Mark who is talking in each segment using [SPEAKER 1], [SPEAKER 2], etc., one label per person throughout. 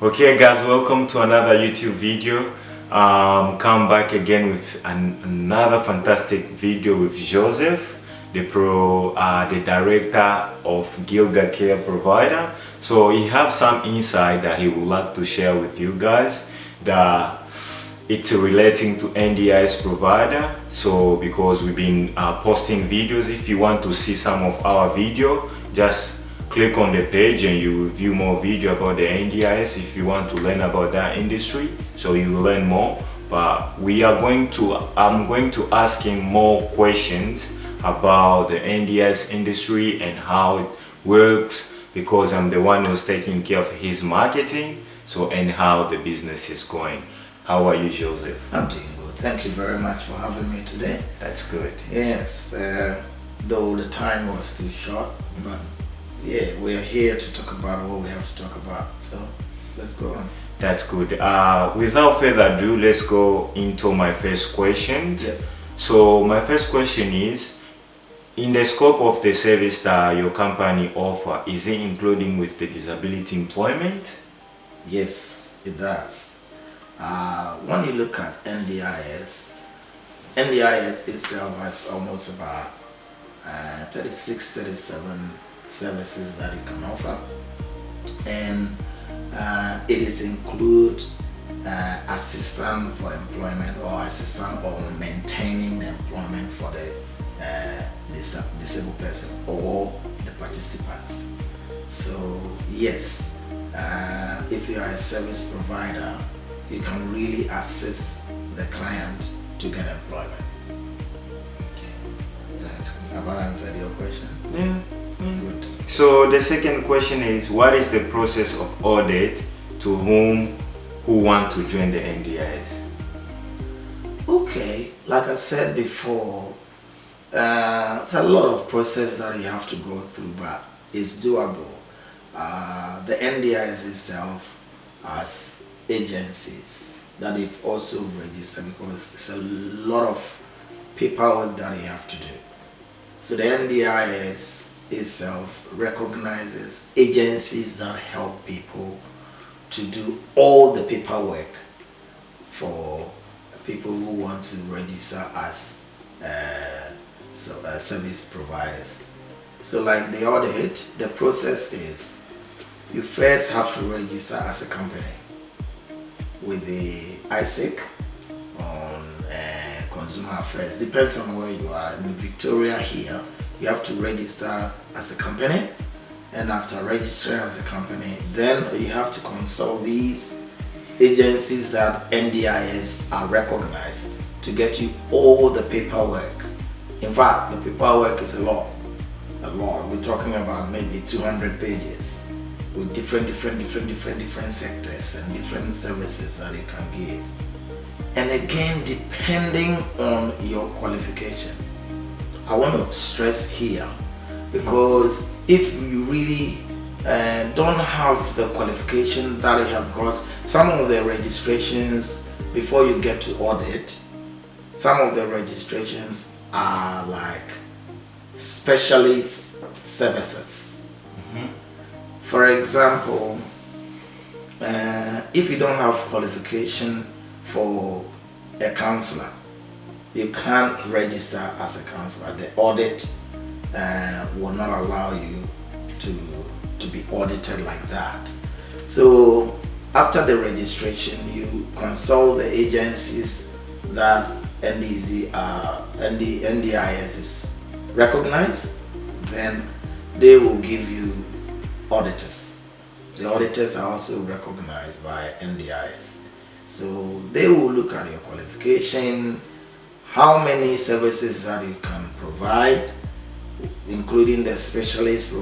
[SPEAKER 1] Okay guys, welcome to another YouTube video. Come back again with another fantastic video with Joseph, the director of Gilgal Care Provider. So he has some insight that he would like to share with you guys, that it's relating to NDIS provider. So because we've been posting videos, if you want to see some of our video, just click on the page and you will view more video about the NDIS if you want to learn about that industry, so you will learn more. But I'm going to ask him more questions about the NDIS industry and how it works, because I'm the one who's taking care of his marketing, so and how the business is going. How are you, Joseph?
[SPEAKER 2] I'm doing good. Thank you very much for having me today.
[SPEAKER 1] That's good.
[SPEAKER 2] Yes, though the time was too short, but yeah, we are here to talk about what we have to talk about. So let's go on.
[SPEAKER 1] That's good. Without further ado, let's go into my first question.
[SPEAKER 2] Yeah.
[SPEAKER 1] So my first question is, in the scope of the service that your company offer, is it including with the disability employment?
[SPEAKER 2] Yes, it does. When you look at NDIS itself has almost about 37 services that it can offer, and it is include assistance for employment or assistance or maintaining the employment for the disabled person or the participants. So yes, if you are a service provider, you can really assist the client to get employment. Have I answered your question?
[SPEAKER 1] Yeah.
[SPEAKER 2] Good.
[SPEAKER 1] So the second question is, what is the process of audit to who want to join the NDIS?
[SPEAKER 2] Okay, like I said before, it's a lot of process that you have to go through, but it's doable. The NDIS itself has agencies that they've also registered, because it's a lot of paperwork that you have to do. So the NDIS itself recognizes agencies that help people to do all the paperwork for people who want to register as service providers. So like the audit, the process is, you first have to register as a company with the ISIC on Consumer Affairs. Depends on where you are. In Victoria here, you have to register as a company, and after registering as a company, then you have to consult these agencies that NDIS are recognized to get you all the paperwork. In fact, the paperwork is a lot. We're talking about maybe 200 pages with different sectors and different services that you can give. And again, depending on your qualification. I want to stress here, because if you really don't have the qualification that you have, because some of the registrations before you get to audit, some of the registrations are like specialist services. For example, if you don't have qualification for a counselor, you can't register as a counselor. The audit will not allow you to be audited like that. So after the registration, you consult the agencies that NDIS is recognized. Then they will give you auditors. The auditors are also recognized by NDIS. So they will look at your qualification, how many services that you can provide, including the specialist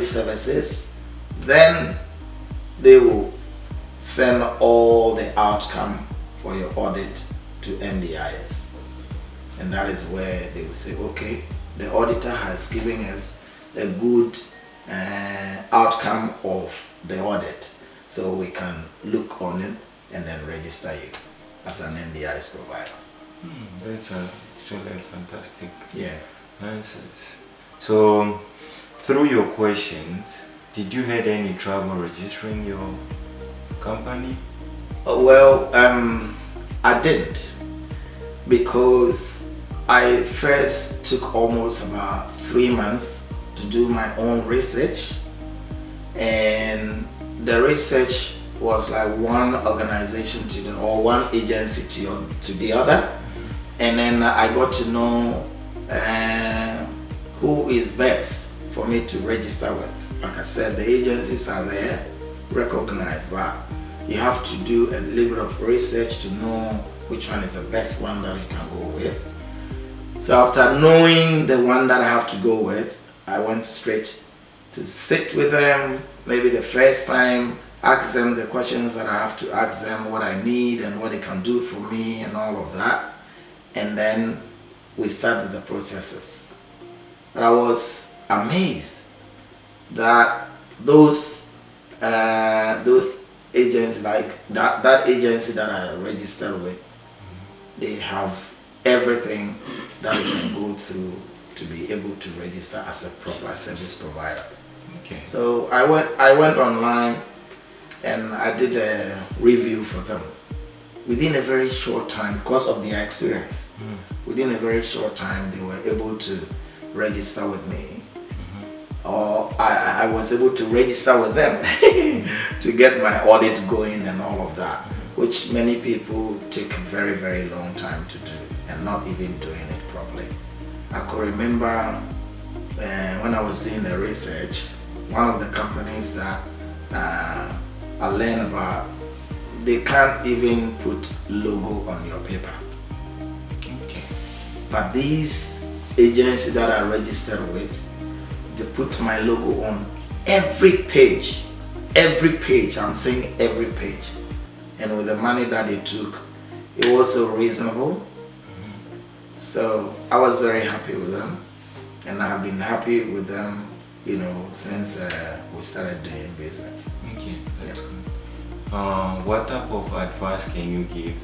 [SPEAKER 2] services. Then they will send all the outcome for your audit to NDIS, and that is where they will say, okay, the auditor has given us a good outcome of the audit, so we can look on it and then register you as an NDIS provider.
[SPEAKER 1] That's actually fantastic
[SPEAKER 2] answers.
[SPEAKER 1] So through your questions, Did you had any trouble registering your company?
[SPEAKER 2] Well, I didn't, because I first took almost about 3 months to do my own research, and the research was like one organization or one agency to the other, and then I got to know who is best for me to register with. Like I said, the agencies are there, recognized, but you have to do a little bit of research to know which one is the best one that you can go with. So after knowing the one that I have to go with, I went straight to sit with them, maybe the first time, ask them the questions that I have to ask them, what I need and what they can do for me and all of that. And then we started the processes. But I was amazed that those agencies, like that agency that I registered with, they have everything that you can go through to be able to register as a proper service provider.
[SPEAKER 1] Okay.
[SPEAKER 2] So I went online and I did a review for them. Within a very short time, because of their experience, within a very short time they were able to register with me, or I was able to register with them to get my audit going and all of that, which many people take a very, very long time to do and not even doing it properly. I could remember when I was doing the research, one of the companies that I learned about, they can't even put logo on your paper.
[SPEAKER 1] Okay.
[SPEAKER 2] But these agencies that I registered with, they put my logo on every page. Every page, I'm saying every page. And with the money that they took, it was so reasonable. So I was very happy with them, and I have been happy with them, since we started doing business.
[SPEAKER 1] Okay, that's good. What type of advice can you give?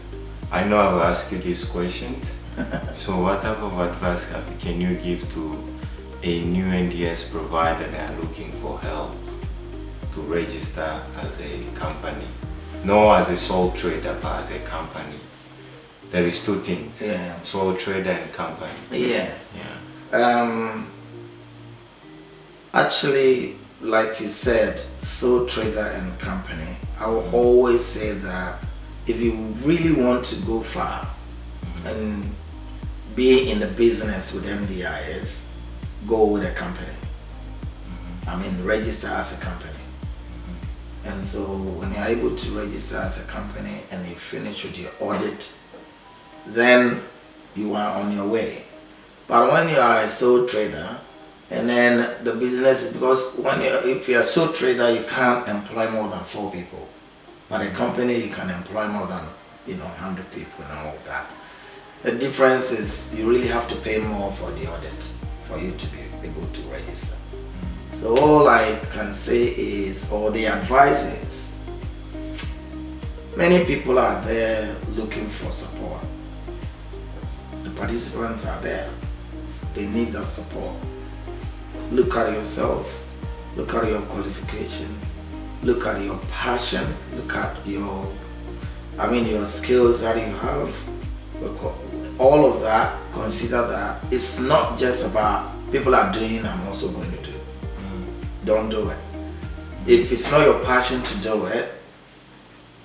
[SPEAKER 1] I know I will ask you these questions. So what type of advice can you give to a new NDS provider that are looking for help to register as a company? Not as a sole trader, but as a company. There is two things.
[SPEAKER 2] Yeah.
[SPEAKER 1] Sole trader and company.
[SPEAKER 2] Yeah.
[SPEAKER 1] Yeah.
[SPEAKER 2] Actually, like you said, sole trader and company, I will always say that if you really want to go far and be in the business with MDIS, go with a company. I mean, register as a company. And so when you're able to register as a company and you finish with your audit, then you are on your way. But when you are a sole trader, and then the business is, because if you're a sole trader, you can't employ more than 4 people. But a company, you can employ more than 100 people and all of that. The difference is you really have to pay more for the audit for you to be able to register. So all I can say is, or the advice is, many people are there looking for support. The participants are there. They need that support. Look at yourself. Look at your qualification. Look at your passion. Look at your skills that you have. All of that, consider that it's not just about people are doing, I'm also going to do. Don't do it. If it's not your passion to do it,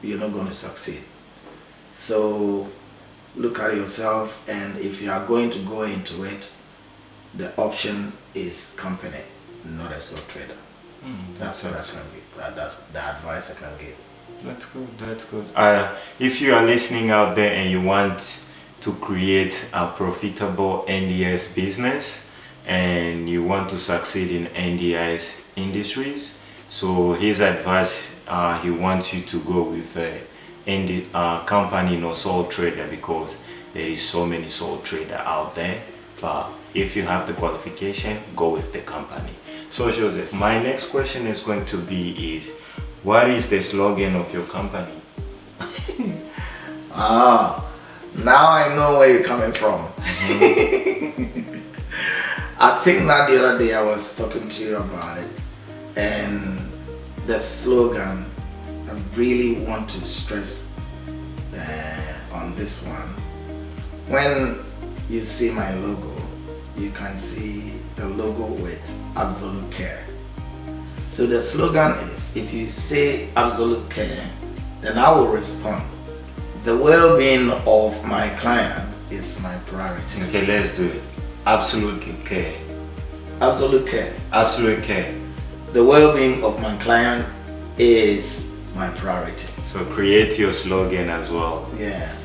[SPEAKER 2] you're not going to succeed. So look at yourself, and if you are going to go into it, the option is company, not a sole trader. That's what I can give. That's the advice I can give.
[SPEAKER 1] That's good. That's good. If you are listening out there and you want to create a profitable NDS business and you want to succeed in NDS industries, so his advice, he wants you to go with a company, no sole trader, because there is so many sole trader out there. But if you have the qualification, go with the company. So Joseph, my next question is going to be what is the slogan of your company?
[SPEAKER 2] Now I know where you're coming from. I think that the other day I was talking to you about it. And the slogan, I really want to stress on this one. When you see my logo, you can see the logo with absolute care. So the slogan is, if you say absolute care, then I will respond. The well-being of my client is my priority.
[SPEAKER 1] Okay, let's do it. Absolute care.
[SPEAKER 2] Absolute care.
[SPEAKER 1] Absolute care.
[SPEAKER 2] The well-being of my client is my priority.
[SPEAKER 1] So create your slogan as well.
[SPEAKER 2] Yeah.